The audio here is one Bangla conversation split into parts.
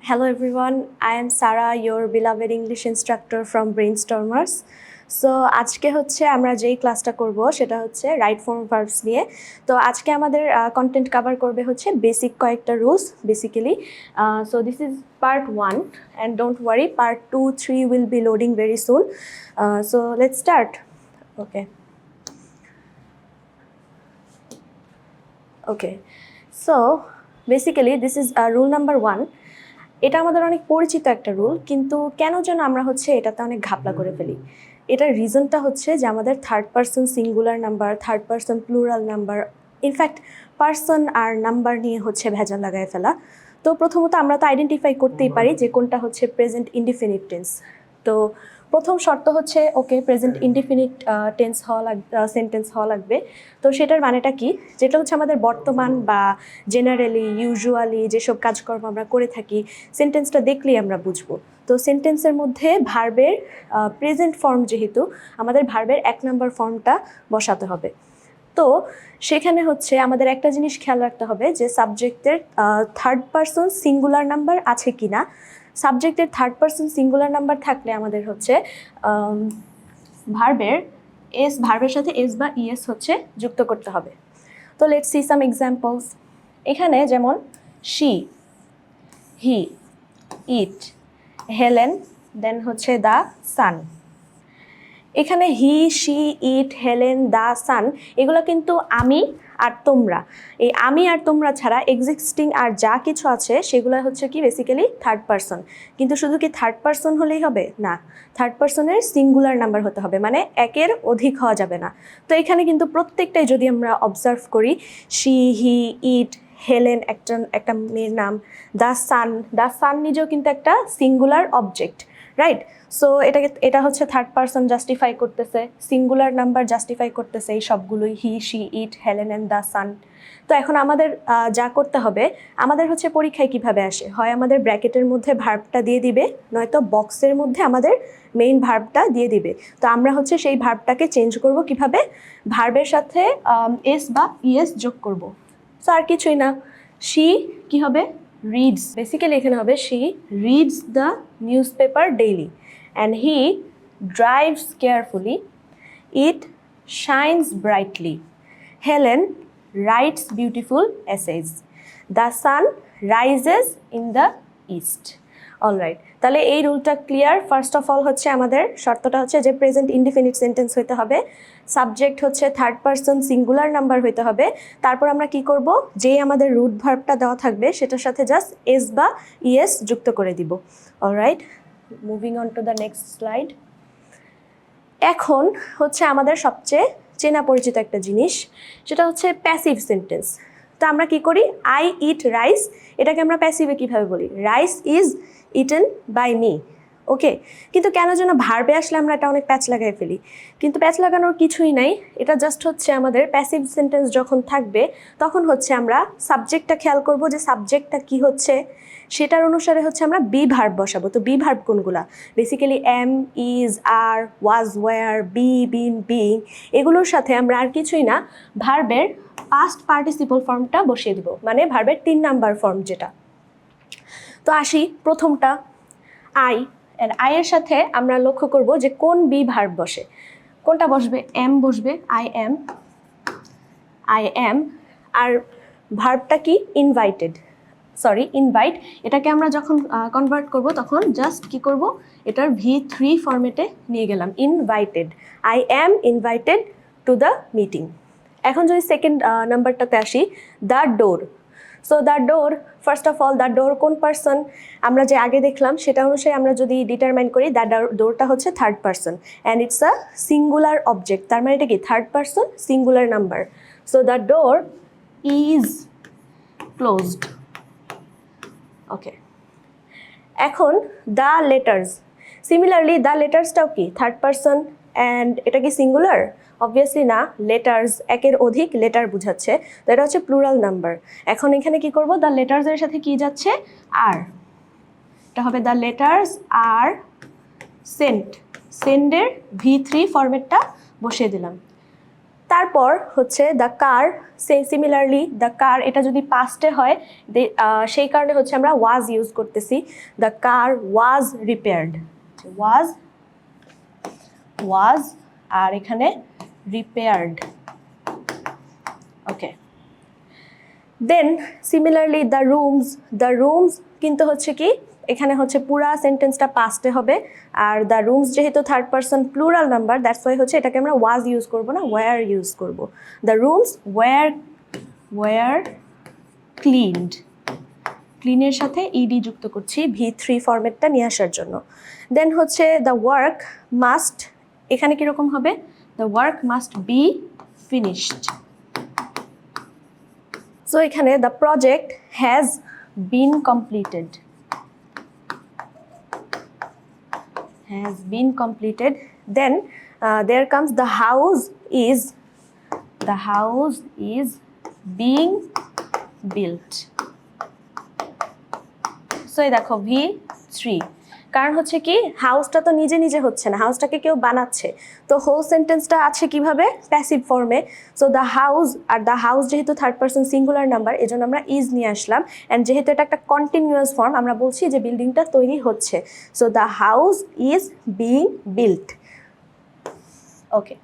Hello everyone, I am Sarah, your beloved English instructor from Brainstormers. So আজকে হচ্ছে আমরা যেই ক্লাসটা করব সেটা হচ্ছে রাইট ফর্ম ভার্বস নিয়ে। তো আজকে আমাদের কন্টেন্ট কভার করবে হচ্ছে বেসিক কয়েকটা rules basically. So this is part 1 and don't worry, part 2, 3 will be loading very soon. So let's start. Okay okay so basically this is rule number 1। এটা আমাদের অনেক পরিচিত একটা রুল, কিন্তু কেন যেন আমরা হচ্ছে এটাতে অনেক ঘাপলা করে ফেলি। এটার রিজনটা হচ্ছে যে আমাদের third person singular number, third person plural number, in fact person আর নাম্বার নিয়ে হচ্ছে ভেজাল লাগায় ফেলা। তো প্রথমত আমরা তো আইডেন্টিফাই করতেই পারি যে কোনটা হচ্ছে প্রেজেন্ট ইনডিফিনিট টেন্স। তো প্রথম শর্ত হচ্ছে ওকে প্রেজেন্ট ইনডিফিনিট টেন্স হওয়া সেন্টেন্স হওয়া লাগবে। তো সেটার মানেটা কি, যেটা হচ্ছে আমাদের বর্তমান বা জেনারেলি ইউজুয়ালি যেসব কাজকর্ম আমরা করে থাকি সেন্টেন্সটা দেখলেই আমরা বুঝবো। তো সেন্টেন্সের মধ্যে ভার্বের প্রেজেন্ট ফর্ম, যেহেতু আমাদের ভার্বের 1 নম্বর ফর্মটা বসাতে হবে। তো সেখানে হচ্ছে আমাদের একটা জিনিস খেয়াল রাখতে হবে যে সাবজেক্টের থার্ড পারসন সিঙ্গুলার নাম্বার আছে কি না। সাবজেক্টের থার্ড পারসন সিঙ্গুলার নাম্বার থাকলে আমাদের হচ্ছে ভার্বের সাথে এস বা ইএস হচ্ছে যুক্ত করতে হবে। তো লেটস সি সাম এক্সাম্পলস। এখানে যেমন শি, হি, ইট, হেলেন, দেন হচ্ছে দ্য সান। এখানে he, she, it, Helen, the sun এগুলো কিন্তু আমি আর তোমরা। এই আমি আর তোমরা ছাড়া এক্সিস্টিং আর যা কিছু আছে সেগুলো হচ্ছে কি বেসিক্যালি থার্ড পারসন। কিন্তু শুধু কি থার্ড পারসন হলেই হবে না, থার্ড পারসনের সিঙ্গুলার নাম্বার হতে হবে, মানে একের অধিক হওয়া যাবে না। তো এখানে কিন্তু প্রত্যেকটাই যদি আমরা অবজার্ভ করি, শি, হি, ইট, হেলেন একটা মেয়ের নাম, দ্য সান নিজেও কিন্তু একটা সিঙ্গুলার অবজেক্ট, রাইট? সো এটা হচ্ছে থার্ড পারসন জাস্টিফাই করতেছে, সিঙ্গুলার নাম্বার জাস্টিফাই করতেছে এই সবগুলোই, he, she, it, Helen and the sun. তো এখন আমাদের যা করতে হবে, আমাদের হচ্ছে পরীক্ষায় কিভাবে আসে, হয় আমাদের ব্র্যাকেটের মধ্যে ভার্বটা দিয়ে দিবে, নয়তো বক্সের মধ্যে আমাদের মেইন ভার্বটা দিয়ে দিবে। তো আমরা হচ্ছে সেই ভার্বটাকে চেঞ্জ করব কিভাবে, ভার্বের সাথে এস বা ইএস যোগ করব। সো আর কিছুই না, শি কি হবে, রিডস। বেসিক্যালি এখানে হবে she reads the news paper daily, and he drives carefully. It shines brightly. Helen writes beautiful essays. The sun rises in the east. Alright, তাহলে এই রুলটা ক্লিয়ার। ফার্স্ট অফ অল হচ্ছে আমাদের শর্তটা হচ্ছে যে প্রেজেন্ট ইনডিফিনিট সেন্টেন্স হইতে হবে, সাবজেক্ট হচ্ছে থার্ড পারসন সিঙ্গুলার নাম্বার হইতে হবে। তারপর আমরা কি করব, যেই আমাদের রুট ভার্বটা দেওয়া থাকবে সেটার সাথে জাস্ট এস বা ইএস যুক্ত করে দিব। Alright, moving on to the next slide. এখন হচ্ছে আমাদের সবচেয়ে চেনা পরিচিত একটা জিনিস, সেটা হচ্ছে প্যাসিভ সেন্টেন্স। তো আমরা কি করি, আই ইট রাইস, এটাকে আমরা প্যাসিভে কীভাবে বলি, rice is eaten by me. Okay, কিন্তু কেন যেন ভার্বে আসলে আমরা এটা অনেক প্যাচ লাগাই ফেলি, কিন্তু প্যাচ লাগানোর কিছুই নাই। এটা জাস্ট হচ্ছে আমাদের প্যাসিভ সেন্টেন্স যখন থাকবে তখন হচ্ছে আমরা সাবজেক্টটা খেয়াল করব যে সাবজেক্টটা কি হচ্ছে, সেটার অনুসারে হচ্ছে আমরা বি ভার্ব বসাবো। তো বি ভার্ব কোনগুলা, basically am, is, are, was, were, be, been, being, এগুলোর সাথে আমরা আর কিছুই না ভার্বের পাস্ট পার্টিসিপল ফর্মটা বসিয়ে দিব, মানে ভার্বের 3 নাম্বার ফর্ম যেটা। তো আসি প্রথমটা, আই। এর আয়ের সাথে আমরা লক্ষ্য করব যে কোন বি ভার্ব বসে, কোনটা বসবে, এম বসবে, আই এম। আর ভার্বটা কি, ইনভাইটেড, ইনভাইট। এটাকে আমরা যখন কনভার্ট করব তখন জাস্ট কি করব, এটার V3 ফরম্যাটে নিয়ে গেলাম, invited, I am invited to the meeting. এখন যদি সেকেন্ড নাম্বারটাতে আসি, the door. So the door, first of all the door কোন পারসন, আমরা যে আগে দেখলাম সেটা অনুসারে আমরা যদি ডিটারমাইন করি, দ্য ডোরটা হচ্ছে third person and it's a singular object, তার মানে এটা কি third person singular number. So the door is closed. Okay, এখন দ্য লেটার্স, সিমিলারলি দ্য লেটার্সটাও কি থার্ড পারসন অ্যান্ড এটা কি সিঙ্গুলার, অবভিয়াসলি না, লেটার্স একের অধিক লেটার বুঝাচ্ছে, তো এটা হচ্ছে প্লুরাল নাম্বার। এখন এখানে কি করব, দ্য লেটার্সের সাথে কি যাচ্ছে, আর, এটা হবে দ্য লেটার্স আর সেন্ডের, V3 ফরম্যাটটা বসিয়ে দিলাম। তারপর হচ্ছে the car, similarly the car এটা যদি পাস্টে হয় সেই কারণে হচ্ছে আমরা ওয়াজ ইউজ করতেছি। The car was repaired, was আর এখানে repaired. Okay, then similarly the rooms কিন্তু হচ্ছে কি এখানে হচ্ছে পুরা সেন্টেন্সটা পাস্টে হবে, আর দ্য রুমস যেহেতু third person plural number, that's why হচ্ছে এটাকে আমরা ওয়াজ ইউজ করবো না, ওয়্যার ইউজ করব। দ্য রুমস ওয়্যার ক্লিনড, ক্লিনের সাথে ইডি যুক্ত করছি V3 ফরম্যাটটা নিয়ে আসার জন্য। দেন হচ্ছে দ্য ওয়ার্ক মাস্ট, এখানে কীরকম হবে, the work must be finished. So এখানে the project has been completed, then there comes the house is being built. So এই দেখো V3, কারণ হচ্ছে কি হাউসটা তো নিজে নিজে হচ্ছে না, হাউসটাকে কেউ বানাচ্ছে, তো হোল সেন্টেন্সটা আছে কিভাবে, প্যাসিভ ফর্মে। So the house, are the house যেহেতু থার্ড পারসন সিঙ্গুলার নাম্বার এজন্য আমরা ইজ নিয়ে আসলাম, অ্যান্ড যেহেতু এটা একটা কন্টিনিউয়াস ফর্ম আমরা বলছি যে বিল্ডিংটা তৈরি হচ্ছে। So the house is being built. Okay,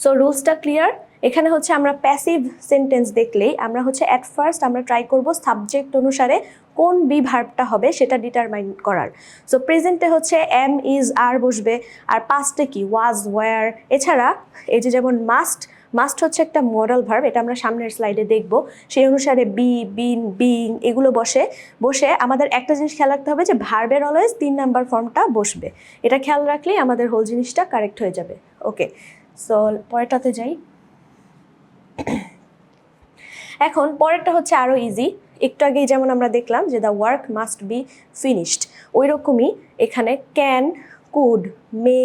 so রুলসটা ক্লিয়ার। এখানে হচ্ছে আমরা প্যাসিভ সেন্টেন্স দেখলেই আমরা হচ্ছে অ্যাট ফার্স্ট আমরা ট্রাই করব সাবজেক্ট অনুসারে কোন বি ভার্বটা হবে সেটা ডিটারমাইন করার। সো প্রেজেন্টে হচ্ছে এম ইজ আর বসবে, আর পাস্টে কি ওয়াজ ওয়্যার। এছাড়া এই যে যেমন মাস্ট হচ্ছে একটা মডাল ভার্ব, এটা আমরা সামনের স্লাইডে দেখব, সেই অনুসারে বি, বিন, বিং এগুলো বসে আমাদের একটা জিনিস খেয়াল রাখতে হবে যে ভার্বের অলওয়েজ 3 নাম্বার ফর্মটা বসবে। এটা খেয়াল রাখলেই আমাদের হোল জিনিসটা কারেক্ট হয়ে যাবে। ওকে, সো পরেরটাতে যাই। এখন পরেরটা হচ্ছে আরও ইজি। একটু আগেই যেমন আমরা দেখলাম যে the work must be finished, ওই রকমই এখানে can, could, may,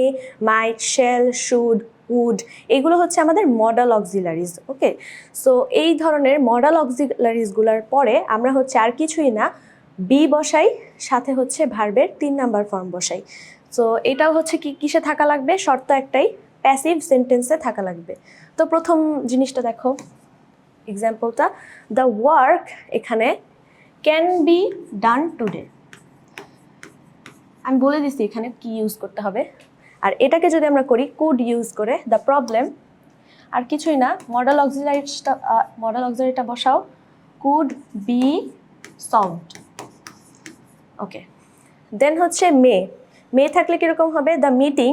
might, shall, should, would এগুলো হচ্ছে আমাদের মডাল অক্সিলারিজ। ওকে, সো এই ধরনের মডাল অক্সিলারিজগুলোর পরে আমরা হচ্ছে আর কিছুই না, বি বসাই, সাথে হচ্ছে ভার্বের 3 নাম্বার ফর্ম বসাই। সো এটাও হচ্ছে কি কিসে থাকা লাগবে, শর্ত একটাই, প্যাসিভ সেন্টেন্সে থাকা লাগবে। তো প্রথম জিনিসটা দেখো, এক্সাম্পলটা, দ্য ওয়ার্ক এখানে ক্যান বি ডান টুডে, আমি বলে দিচ্ছি এখানে কি ইউজ করতে হবে। আর এটাকে যদি আমরা করি কুড ইউজ করে, দ্য প্রবলেম আর কিছুই না, মডাল অক্সিলারিটা বসাও, could be solved. Okay, then হচ্ছে মে থাকলে কীরকম হবে, the meeting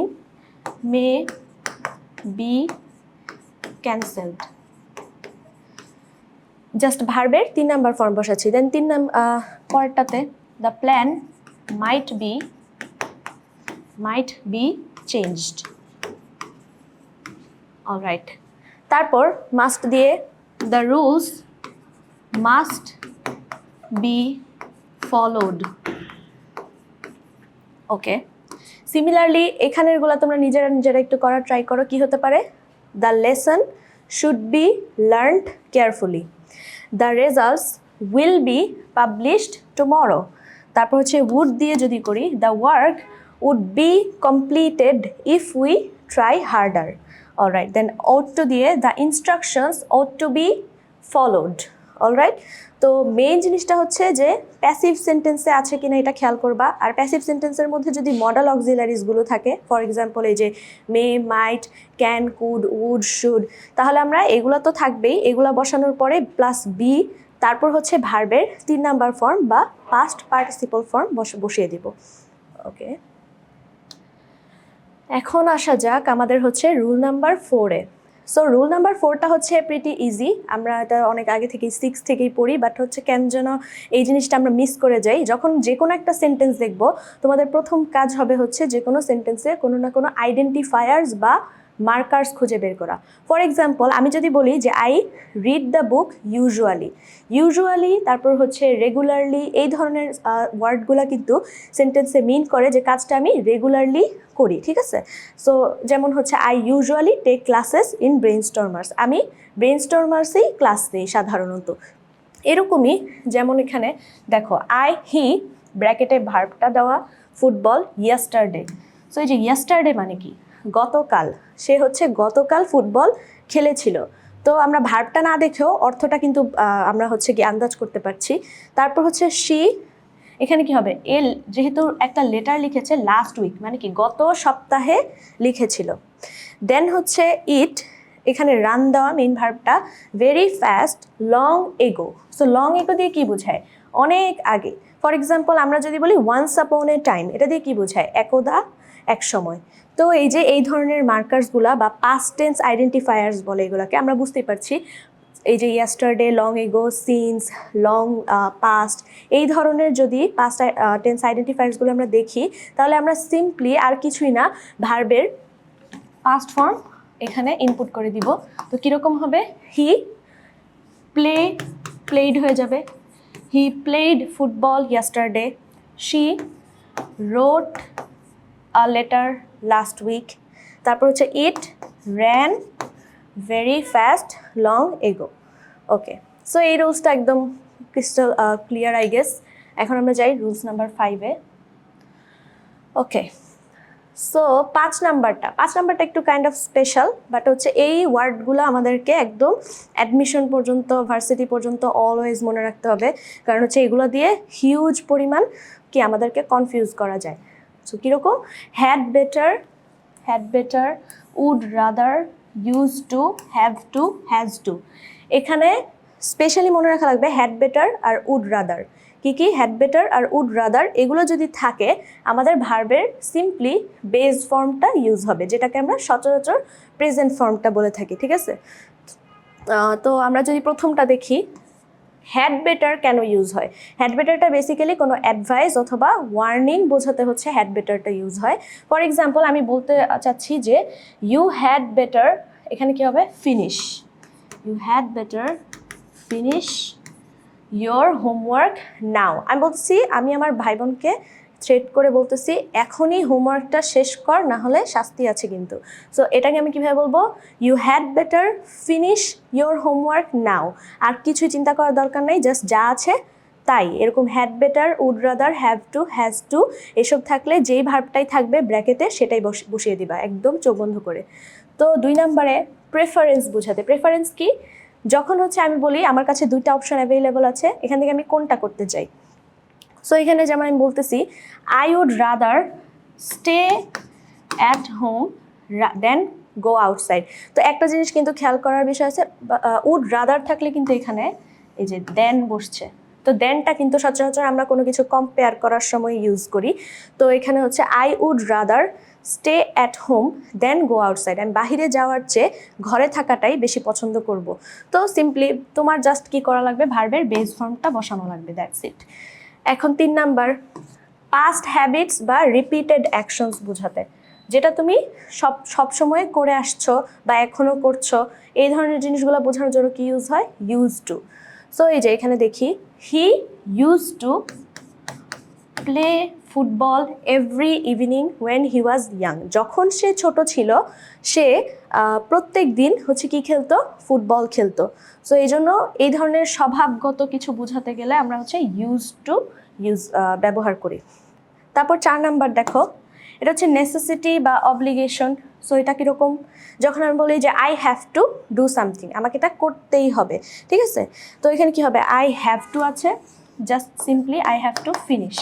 may be cancelled. Just ভার্বের 3 নাম্বার ফর্ম বসাচ্ছি। দেন পরেরটাতে the plan might be changed. Alright, তারপর মাস্ট দিয়ে the rules must be followed. Okay, similarly এখানেরগুলো তোমরা নিজেরা একটু করার ট্রাই করো। কি হতে পারে, the lesson should be learned carefully, the results will be published tomorrow. তারপর হচ্ছে উড দিয়ে যদি করি, the work would be completed if we try harder. Alright, then ought to দিয়ে the instructions ought to be followed. Alright, তো মেইন জিনিসটা হচ্ছে যে প্যাসিভ সেন্টেন্সে আছে কিনা এটা খেয়াল করবা। আর প্যাসিভ সেন্টেন্সের মধ্যে যদি মডাল অক্সিলারিজগুলো থাকে, ফর এক্সাম্পল এই যে মে, মাইট, ক্যান, কুড, উড, শুড, তাহলে আমরা এগুলো তো থাকবেই, এগুলো বসানোর পরে প্লাস বি, তারপর হচ্ছে ভার্বের 3 নাম্বার ফর্ম বা পাস্ট পার্টিসিপল ফর্ম বসিয়ে দিব। ওকে, এখন আসা যাক আমাদের হচ্ছে রুল নাম্বার 4-এ। সো রুল নাম্বার 4টা হচ্ছে প্রিটি ইজি, আমরা এটা অনেক আগে থেকেই 6 থেকেই পড়ি, বাট হচ্ছে কেন যেন এই জিনিসটা আমরা মিস করে যাই। যখন যে কোনো একটা সেন্টেন্স দেখবো, তোমাদের প্রথম কাজ হবে হচ্ছে যে কোনো সেন্টেন্সে কোনো না কোনো আইডেন্টিফায়ার্স বা মার্কার্স খুঁজে বের করা। ফর এক্সাম্পল আমি যদি বলি যে I read the book usually, তারপর হচ্ছে রেগুলারলি, এই ধরনের ওয়ার্ডগুলো কিন্তু সেন্টেন্সে মিন করে যে কাজটা আমি রেগুলারলি করি। ঠিক আছে, সো যেমন হচ্ছে I usually take classes in Brainstormers, আমি ব্রেইনস্টর্মার্সেই ক্লাস নিই সাধারণত। এরকমই যেমন এখানে দেখো হি ব্র্যাকেটে ভার্বটা দেওয়া, ফুটবল ইয়েস্টারডে। সো এই যে ইয়েস্টারডে মানে কি, গতকাল, সে হচ্ছে গতকাল ফুটবল খেলেছিল। তো আমরা ভার্বটা না দেখেও অর্থটা কিন্তু আমরা হচ্ছে কি আন্দাজ করতে পারছি। তারপর হচ্ছে শি, এখানে কি হবে, এল যেহেতু একটা লেটার লিখেছে লাস্ট উইক মানে কি গত সপ্তাহে লিখেছিল। দেন হচ্ছে ইট, এখানে রান দেওয়া মেইন ভার্বটা, very fast long ago. So long ago দিয়ে কি বোঝায়, অনেক আগে। ফর এক্সাম্পল আমরা যদি বলি ওয়ান্স আপন এ টাইম, এটা দিয়ে কি বোঝায়, একদা এক সময়। তো এই যে এই ধরনের মার্কার্সগুলা বা পাস্ট টেন্স আইডেন্টিফায়ার্স বলে এগুলোকে, আমরা বুঝতেই পারছি এই যে yesterday, long ago, since, long past, এই ধরনের যদি পাস্ট টেন্স আইডেন্টিফায়ার্সগুলো আমরা দেখি তাহলে আমরা সিম্পলি আর কিছুই না ভার্বের পাস্ট ফর্ম এখানে ইনপুট করে দিব। তো কীরকম হবে, হি প্লেড হয়ে যাবে, he played football yesterday, she wrote a letter last week, তারপর হচ্ছে it ran very fast long ago. Okay, so এই রুলসটা একদম ক্রিস্টাল ক্লিয়ার আই গেস। এখন আমরা যাই রুলস নাম্বার 5-এ। ওকে, সো 5 নাম্বারটা একটু কাইন্ড অফ স্পেশাল, বাট হচ্ছে এই ওয়ার্ডগুলো আমাদেরকে একদম অ্যাডমিশন পর্যন্ত, ভার্সিটি পর্যন্ত অলওয়েজ মনে রাখতে হবে, কারণ হচ্ছে এগুলো দিয়ে হিউজ পরিমাণ কি আমাদেরকে কনফিউজ করা যায়। সো কীরকম, had better, would rather, use to, have to, has to. এখানে স্পেশালি মনে রাখা লাগবে হ্যাড বেটার আর উড রাদার। কি হ্যাড বেটার আর উড রাদার এগুলো যদি থাকে আমাদের ভার্বের সিম্পলি বেস ফর্মটা ইউজ হবে, যেটাকে আমরা সচরাচর প্রেজেন্ট ফর্মটা বলে থাকি, ঠিক আছে। তো আমরা যদি প্রথমটা দেখি, হ্যাড বেটার কেন ইউজ হয়, হ্যাড বেটারটা বেসিক্যালি কোনো অ্যাডভাইস অথবা ওয়ার্নিং বোঝাতে হচ্ছে হ্যাড বেটারটা ইউজ হয়। ফর এক্সাম্পল আমি বলতে চাচ্ছি যে ইউ হ্যাড বেটার, এখানে কি হবে, finish, you had better finish your homework now. আমি বলতেছি, আমি আমার ভাই বোনকে থ্রেট করে বলতেছি এখনই হোমওয়ার্কটা শেষ কর, না হলে শাস্তি আছে কিন্তু। সো এটাকে আমি কীভাবে বলবো, you had better finish your homework now. আর কিছুই চিন্তা করার দরকার নেই, জাস্ট যা আছে তাই। এরকম had better, would rather, have to, has to এসব থাকলে যেই ভার্বটাই থাকবে ব্র্যাকেটে সেটাই বসিয়ে দিবা একদম চোখ বন্ধ করে। তো 2 নম্বরে প্রেফারেন্স বোঝাতে, প্রেফারেন্স কি, যখন হচ্ছে আমি বলি আমার কাছে 2টা অপশন অ্যাভেলেবল আছে, এখান থেকে আমি কোনটা করতে চাই। সো এখানে যেমন আমি বলতেছি I would rather stay at home then go outside. তো একটা জিনিস কিন্তু খেয়াল করার বিষয় আছে, উড রাদার থাকলে কিন্তু এখানে এই যে দেন বসছে, তো দেনটা কিন্তু সচরাচর আমরা কোনো কিছু কম্পেয়ার করার সময় ইউজ করি। তো এখানে হচ্ছে I would rather stay at home then go outside, আমি বাহিরে যাওয়ার চেয়ে ঘরে থাকাটাই বেশি পছন্দ করব। তো সিম্পলি তোমার জাস্ট কি করা লাগবে, ভার্বের বেস ফর্মটা বসানো লাগবে, দ্যাটস ইট। এখন 3 নাম্বার, পাস্ট হ্যাবিটস বা রিপিটেড অ্যাকশনস বোঝাতে, যেটা তুমি সব সময় করে আসছো বা এখনও করছো, এই ধরনের জিনিসগুলো বোঝানোর জন্য কি ইউজ হয়, ইউজ টু। সো এই যে এখানে দেখি, he use to play football every evening when he was young. যখন সে ছোট ছিল সে প্রত্যেক দিন হচ্ছে কি খেলতো, ফুটবল খেলতো। সো এই জন্য এই ধরনের স্বভাবগত কিছু বোঝাতে গেলে আমরা হচ্ছে ইউজ টু ব্যবহার করি। তারপর 4 নাম্বার দেখো, এটা হচ্ছে নেসেসিটি বা অব্লিগেশন। সো এটা কীরকম, যখন আমি বলি যে I have to do something, আমাকে এটা করতেই হবে, ঠিক আছে। তো এখানে কি হবে, আই হ্যাভ টু আছে, just simply I have to finish,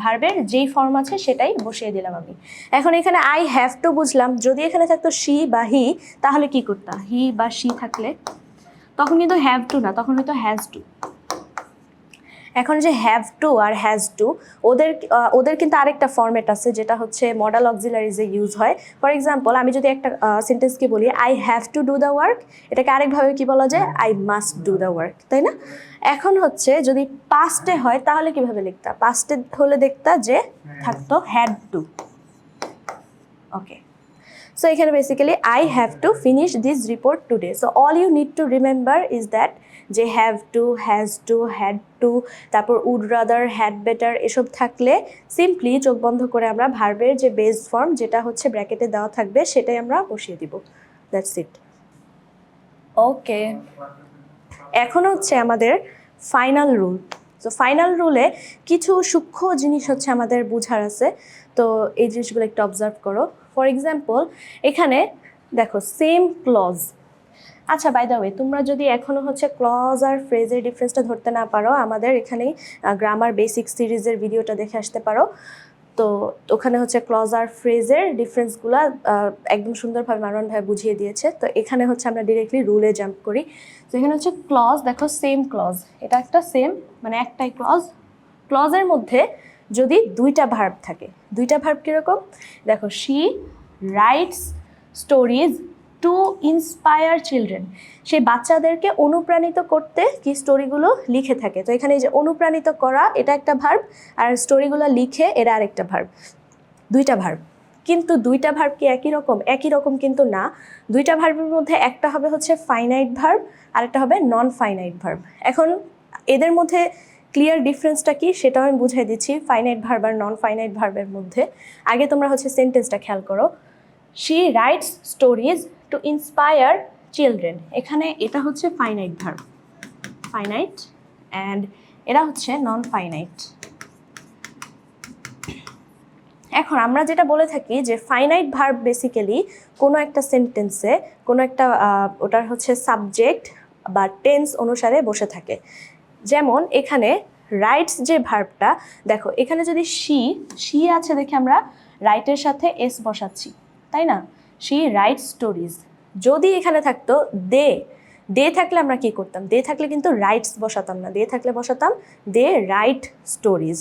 ভার্বের যেই ফর্ম আছে সেটাই বসিয়ে দিলাম আমি। এখন এখানে আই হ্যাভ টু বুঝলাম, যদি এখানে থাকতো শি বা হি তাহলে কি করতাম, হি বা শি থাকলে তখন কিন্তু হ্যাভ টু না, তখন হয়তো হ্যাজ টু। এখন যে হ্যাভ টু আর হ্যাজ টু ওদের কিন্তু আরেকটা ফরম্যাট আছে, যেটা হচ্ছে মডাল অক্সিলারিজে ইউজ হয়। ফর এক্সাম্পল আমি যদি একটা সেন্টেন্সকে বলি I have to do the work, এটাকে আরেকভাবে কি বলা যায়, I must do the work, তাই না। এখন হচ্ছে যদি পাস্টে হয় তাহলে কিভাবে লিখতা, পাস্টে হলে দেখতা যে থাকতো হ্যাড টু। ওকে, সো এখানে basically I have to finish this report today. So all you need to remember is that যে have to, has to, had to, তারপর উড রাদার, হ্যাড বেটার এসব থাকলে সিম্পলি চোখ বন্ধ করে আমরা ভার্বের যে বেস ফর্ম যেটা হচ্ছে ব্র্যাকেটে দেওয়া থাকবে সেটাই আমরা বসিয়ে দিব, দ্যাটস ইট। ওকে, এখন হচ্ছে আমাদের ফাইনাল রুল। তো ফাইনাল রুলে কিছু সূক্ষ্ম জিনিস হচ্ছে আমাদের বোঝার আছে, তো এই জিনিসগুলো একটু অবজার্ভ করো। ফর এক্সাম্পল এখানে দেখো সেম ক্লজ, আচ্ছা, বাই দ্য ওয়ে, তোমরা যদি এখনো হচ্ছে ক্লজ আর ফ্রেজের ডিফারেন্সটা ধরতে না পারো, আমাদের এখানেই গ্রামার বেসিক সিরিজের ভিডিওটা দেখে আসতে পারো। তো ওখানে হচ্ছে ক্লজ আর ফ্রেজের ডিফারেন্সগুলো একদম সুন্দরভাবে মারওয়ান ভাই বুঝিয়ে দিয়েছে। তো এখানে হচ্ছে আমরা ডিরেক্টলি রুলে জাম্প করি। তো এখানে হচ্ছে ক্লজ, দেখো সেম ক্লজ, এটা একটা সেম মানে একটাই ক্লজ। ক্লজের মধ্যে যদি দুইটা ভার্ব থাকে, দুইটা ভার্ব কীরকম দেখো, she rights stories to inspire children, সেই বাচ্চাদেরকে অনুপ্রাণিত করতে কি স্টোরিগুলো লিখে থাকে। তো এখানে এই যে অনুপ্রাণিত করা, এটা একটা ভার্ব, আর স্টোরিগুলো লিখে এরা আরেকটা ভার্ব, দুইটা ভার্ব। কিন্তু দুইটা ভার্ব কি একই রকম? একই রকম কিন্তু না। দুইটা ভার্বের মধ্যে একটা হবে হচ্ছে ফাইনাইট ভার্ব, আরেকটা হবে নন ফাইনাইট ভার্ব। এখন এদের মধ্যে ক্লিয়ার ডিফারেন্সটা কি সেটাও আমি বুঝাই দিচ্ছি ফাইনাইট ভার্ব আর নন ফাইনাইট ভার্বের মধ্যে। আগে তোমরা হচ্ছে সেন্টেন্সটা খেয়াল করো, she rights stories to inspire children. এখানে এটা হচ্ছে ফাইনাইট ভার্ব, ফাইনাইট, অ্যান্ড এরা হচ্ছে নন ফাইনাইট। এখন আমরা যেটা বলে থাকি যে ফাইনাইট ভার্ব বেসিক্যালি কোনো একটা সেন্টেন্সে কোনো একটা ওটার হচ্ছে সাবজেক্ট বা টেন্স অনুসারে বসে থাকে। যেমন এখানে রাইটস যে ভার্বটা, দেখো এখানে যদি শি আছে দেখে আমরা রাইটের সাথে এস বসাচ্ছি, তাই না? She right stories. যদি এখানে থাকতো দে থাকলে আমরা কি করতাম? দে থাকলে কিন্তু রাইটস বসাতাম না, দে থাকলে বসাতাম দে রাইট স্টোরিজ।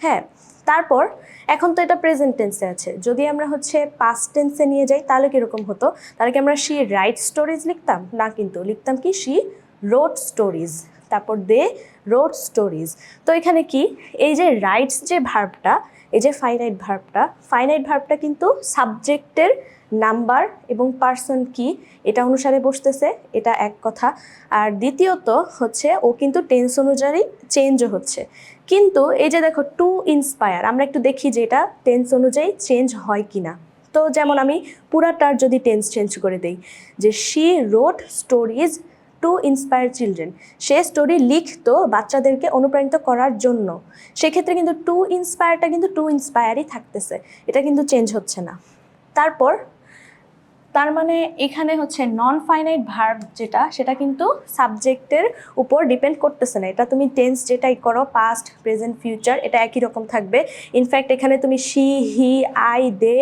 হ্যাঁ, তারপর এখন তো এটা প্রেজেন্ট টেন্সে আছে, যদি আমরা হচ্ছে পাস্ট টেন্সে নিয়ে যাই তাহলে কীরকম হতো? তাহলে কি আমরা শি রাইট স্টোরিজ লিখতাম? না, কিন্তু লিখতাম কি শি রোট স্টোরিজ, তারপর দে রোট স্টোরিজ। তো এখানে কি এই যে রাইটস যে ভার্বটা, এই যে ফাইনাইট ভার্বটা কিন্তু সাবজেক্টের নাম্বার এবং পার্সন কি এটা অনুসারে বসতেছে, এটা এক কথা। আর দ্বিতীয়ত হচ্ছে ও কিন্তু টেন্স অনুযায়ী চেঞ্জও হচ্ছে। কিন্তু এই যে দেখো টু ইন্সপায়ার, আমরা একটু দেখি যে এটা টেন্স অনুযায়ী চেঞ্জ হয় কি না। তো যেমন আমি পুরাটার যদি টেন্স চেঞ্জ করে দেই, যে she wrote stories to inspire children, সে স্টোরি লিখতো বাচ্চাদেরকে অনুপ্রাণিত করার জন্য, সেক্ষেত্রে কিন্তু টু ইন্সপায়ারটা কিন্তু টু ইন্সপায়ারই থাকতেছে, এটা কিন্তু চেঞ্জ হচ্ছে না। তারপর তার মানে এখানে হচ্ছে নন ফাইনাইট ভার্ব যেটা, সেটা কিন্তু সাবজেক্টের উপর ডিপেন্ড করতেছে না। এটা তুমি টেন্স যেটাই করো, পাস্ট প্রেজেন্ট ফিউচার, এটা একই রকম থাকবে। ইনফ্যাক্ট এখানে তুমি শি হি আই দে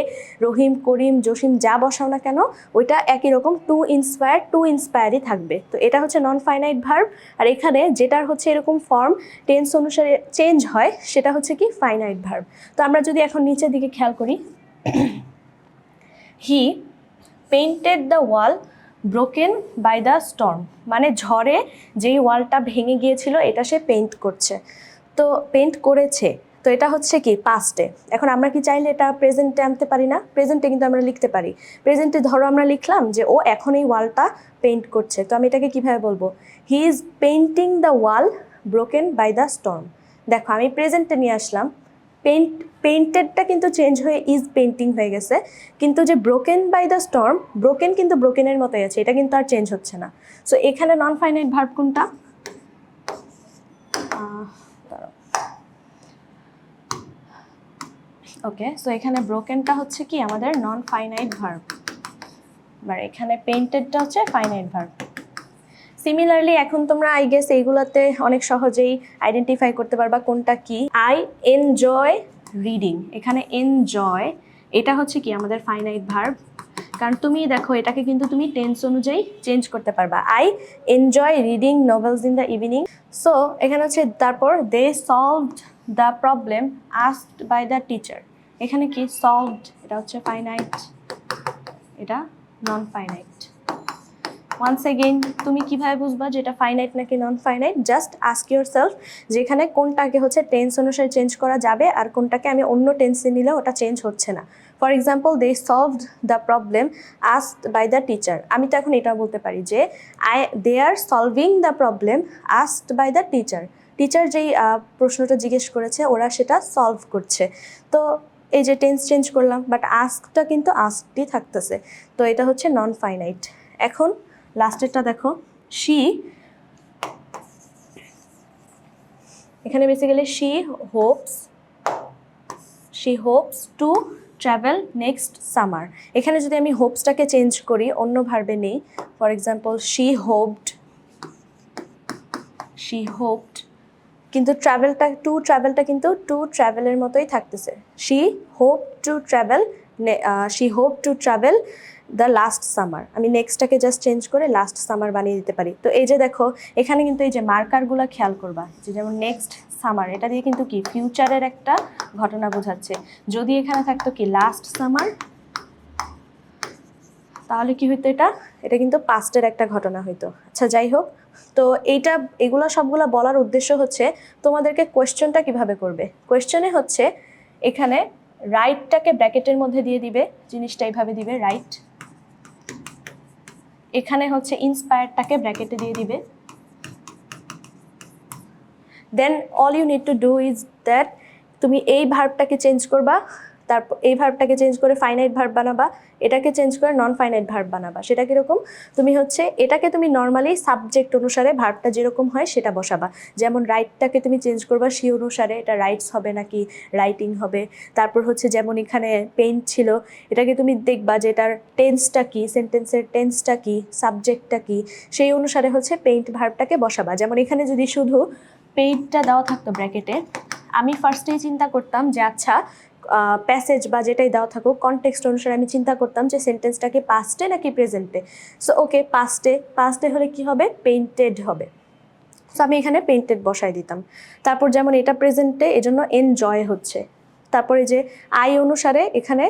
রহিম করিম জসিম যা বসাও না কেন, ওইটা একই রকম টু ইন্সপায়ারই থাকবে। তো এটা হচ্ছে নন ফাইনাইট ভার্ব। আর এখানে যেটার হচ্ছে এরকম ফর্ম টেন্স অনুসারে চেঞ্জ হয় সেটা হচ্ছে কি ফাইনাইট ভার্ব। তো আমরা যদি এখন নিচের দিকে খেয়াল করি, he painted the wall broken by the storm, মানে ঝড়ে যেই ওয়ালটা ভেঙে গিয়েছিল এটা সে পেইন্ট করছে, তো পেইন্ট করেছে। তো এটা হচ্ছে কি পাস্টে। এখন আমরা কি চাইলে এটা প্রেজেন্টে আনতে পারি না? প্রেজেন্টে কিন্তু আমরা লিখতে পারি। প্রেজেন্টে ধরো আমরা লিখলাম যে ও এখন এই ওয়ালটা পেইন্ট করছে, তো আমি এটাকে কীভাবে বলবো? He is painting the wall broken by the storm. দেখো আমি প্রেজেন্টে নিয়ে আসলাম, পেইন্টেডটা কিন্তু চেঞ্জ হয়ে ইজ পেইন্টিং হয়ে গেছে, কিন্তু যে broken by the storm, broken কিন্তু ব্রোকেনের মতোই আছে, এটা কিন্তু আর চেঞ্জ হচ্ছে না। সো এখানে নন ফাইনাইট ভার্ব কোনটা? ওকে, সো এখানে ব্রোকেনটা হচ্ছে কি আমাদের নন ফাইনাইট ভার্ব, আর এখানে পেইন্টেডটা হচ্ছে ফাইনাইট ভার্ব। সিমিলারলি এখন তোমরা আই গেস এইগুলোতে অনেক সহজেই আইডেন্টিফাই করতে পারবা কোনটা কি। আই এনজয় রিডিং, এখানে এনজয় এটা হচ্ছে কি আমাদের ফাইনাইট ভার্ব, কারণ তুমি দেখো এটাকে কিন্তু তুমি টেন্স অনুযায়ী চেঞ্জ করতে পারবা। I enjoy reading novels in the evening. So এখানে হচ্ছে তারপর they solved the problem asked by the teacher, এখানে কি সলভড এটা হচ্ছে ফাইনাইট, এটা নন ফাইনাইট। ওয়ান্স এগেইন তুমি কিভাবে বুঝবা যে এটা ফাইনাইট নাকি non finite? Just ask yourself যেখানে কোনটাকে হচ্ছে টেন্স অনুসারে চেঞ্জ করা যাবে আর কোনটাকে আমি অন্য টেন্সে নিলে ওটা চেঞ্জ হচ্ছে না। For example they solved the problem asked by the teacher, আমি তো এখন এটা বলতে পারি যে they are solving the problem asked by the teacher, teacher যেই প্রশ্নটা জিজ্ঞেস করেছে ওরা সেটা সলভ করছে। তো এই যে টেন্স চেঞ্জ করলাম, বাট আস্কটা কিন্তু আস্কডই থাকতেছে, তো এটা হচ্ছে নন ফাইনাইট। এখন লাস্টেরটা দেখো, এখানে basically she Hopes to travel next summer. এখানে যদি আমি হোপসটাকে চেঞ্জ করি, অন্য ভার্বে নেই, ফর এক্সাম্পল শি হোপড, কিন্তু ট্রাভেলটা কিন্তু টু ট্রাভেলের মতোই থাকতেছে। She hope to travel the last summer. আমি নেক্সটটাকে জাস্ট চেঞ্জ করে লাস্ট সামার বানিয়ে দিতে পারি। তো এই যে দেখো এখানে কিন্তু এই যে মার্কারগুলো খেয়াল করবা, যে যেমন নেক্সট সামার, এটা দিয়ে কিন্তু কি ফিউচারের একটা ঘটনা বোঝাচ্ছে। যদি এখানে থাকতো কি লাস্ট সামার, তাহলে কি হইতো, এটা কিন্তু পাস্টের একটা ঘটনা হইতো। আচ্ছা যাই হোক, তো এগুলো সবগুলো বলার উদ্দেশ্য হচ্ছে তোমাদেরকে কোয়েশ্চেনটা কিভাবে করবে। কোয়েশ্চেনে হচ্ছে এখানে রাইটটাকে ব্র্যাকেটের মধ্যে দিয়ে দিবে, জিনিসটা এইভাবে দিবে রাইট, এখানে হচ্ছে ইন্সপায়ারটাকে ব্র্যাকেটে দিয়ে দিবে, then all you need to do is that তুমি এই ভার্বটাকে চেঞ্জ করবা, তারপর এই ভার্বটাকে চেঞ্জ করে ফাইনাইট ভার্ব বানাবা, এটাকে চেঞ্জ করে নন ফাইনাইট ভার্ব বানাবা। সেটা কীরকম, তুমি হচ্ছে এটাকে তুমি নর্মালি সাবজেক্ট অনুসারে ভার্বটা যেরকম হয় সেটা বসাবা। যেমন রাইটটাকে তুমি চেঞ্জ করবা সে অনুসারে, এটা রাইটস হবে নাকি রাইটিং হবে। তারপর হচ্ছে যেমন এখানে পেইন্ট ছিল, এটাকে তুমি দেখবা যে এটার টেন্সটা কি, সেন্টেন্সের টেন্সটা কি, সাবজেক্টটা কি, সেই অনুসারে হচ্ছে পেইন্ট ভার্বটাকে বসাবা। যেমন এখানে যদি শুধু পেইন্টটা দেওয়া থাকতো ব্র্যাকেটে, আমি ফার্স্টেই চিন্তা করতাম যে আচ্ছা প্যাসেজ বা যেটাই দেওয়া থাকুক কনটেক্সট অনুসারে আমি চিন্তা করতাম যে সেন্টেন্সটাকে পাস্টে নাকি প্রেজেন্টে। সো ওকে, পাস্টে হলে কি হবে, পেইন্টেড হবে। সো আমি এখানে পেইন্টেড বসাই দিতাম। তারপর যেমন এটা প্রেজেন্টে, এজন্য এনজয় হচ্ছে। তারপরে যে আই অনুসারে এখানে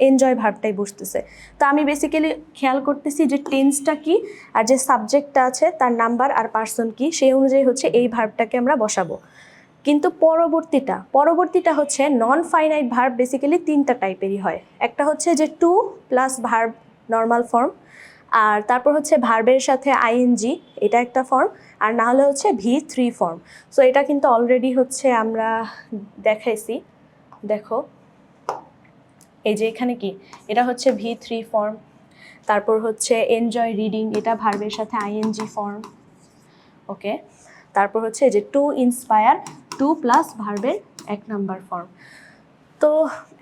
এনজয় ভার্বটাই বসতেছে। তো আমি বেসিক্যালি খেয়াল করতেছি যে টেন্সটা কি আর যে সাবজেক্টটা আছে তার নাম্বার আর পার্সন কি, সেই অনুযায়ী হচ্ছে এই ভার্বটাকে আমরা বসাবো। কিন্তু পরবর্তীটা হচ্ছে নন ফাইনাইট ভার্ব বেসিক্যালি তিনটা টাইপেরই হয়। একটা হচ্ছে যে to plus verb normal form, আর তারপর হচ্ছে ভার্বের সাথে আইএনজি, এটা একটা ফর্ম, আর না হলে হচ্ছে V3 ফর্ম। সো এটা কিন্তু অলরেডি হচ্ছে আমরা দেখাইছি, দেখো এই যে এখানে কি, এটা হচ্ছে V3 ফর্ম। তারপর হচ্ছে এনজয় রিডিং, এটা ভার্বের সাথে আইএনজি ফর্ম। ওকে, তারপর হচ্ছে যে টু ইন্সপায়ার, টু প্লাস ভার্বের 1 নাম্বার ফর্ম। তো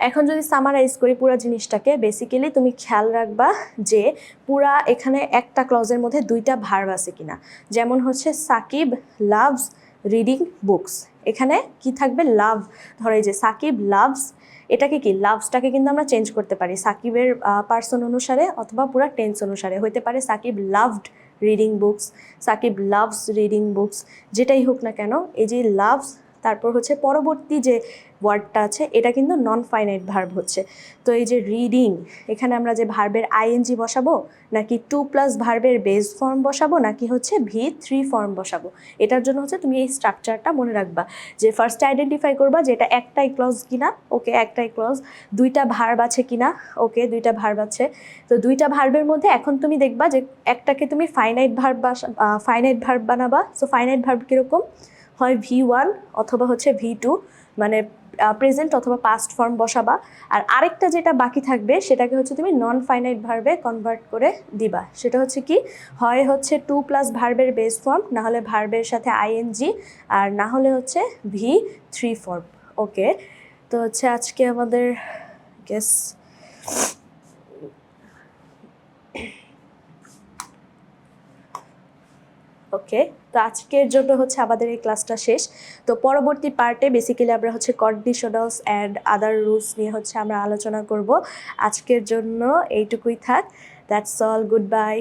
এখন যদি সামারাইজ করি পুরো জিনিসটাকে, বেসিক্যালি তুমি খেয়াল রাখবা যে পুরা এখানে একটা ক্লজের মধ্যে 2টা ভার্ব আছে কিনা। যেমন হচ্ছে সাকিব লাভস রিডিং বুকস, এখানে কি থাকবে, লাভ। ধরো এই যে সাকিব লাভস, এটাকে কি, লাভসটাকে কিন্তু আমরা চেঞ্জ করতে পারি সাকিবের পার্সন অনুসারে অথবা পুরা টেন্স অনুসারে। হইতে পারে Shakib loved reading books, Shakib loves reading books, যেটাই হোক না কেন, এই যে লাভস তারপর হচ্ছে পরবর্তী যে ওয়ার্ডটা আছে এটা কিন্তু নন ফাইনাইট ভার্ব হচ্ছে। তো এই যে রিডিং, এখানে আমরা যে ভার্বের আইএনজি বসাবো নাকি টু প্লাস ভার্বের বেস ফর্ম বসাবো নাকি হচ্ছে V3 ফর্ম বসাবো, এটার জন্য হচ্ছে তুমি এই স্ট্রাকচারটা মনে রাখবা। যে ফার্স্টে আইডেন্টিফাই করবা যে এটা একটাই ক্লজ কিনা, ওকে একটাই ক্লজ। 2টা ভার্ব আছে কিনা, ওকে 2টা ভার্ব আছে। তো 2টা ভার্বের মধ্যে এখন তুমি দেখবা যে একটাকে তুমি ফাইনাইট ভার্ব বানাবা। সো ফাইনাইট ভার্ব কীরকম হয়, V1 অথবা হচ্ছে V2, মানে প্রেজেন্ট অথবা পাস্ট ফর্ম বসাবা। আর আরেকটা যেটা বাকি থাকবে সেটাকে হচ্ছে তুমি নন ফাইনাইট ভার্বে কনভার্ট করে দিবা। সেটা হচ্ছে কি, হয় হচ্ছে টু প্লাস ভার্বের বেস ফর্ম, না হলে ভার্বের সাথে আইএনজি, আর না হলে হচ্ছে V3 ফর্ম। ওকে, তো হচ্ছে আজকে আমাদের গেস ওকে, তো আজকের জন্য হচ্ছে আমাদের এই ক্লাসটা শেষ। তো পরবর্তী পার্টে বেসিক্যালি আমরা হচ্ছে কন্ডিশনালস অ্যান্ড আদার রুলস নিয়ে হচ্ছে আমরা আলোচনা করব। আজকের জন্য এইটুকুই থাক। That's all, good bye.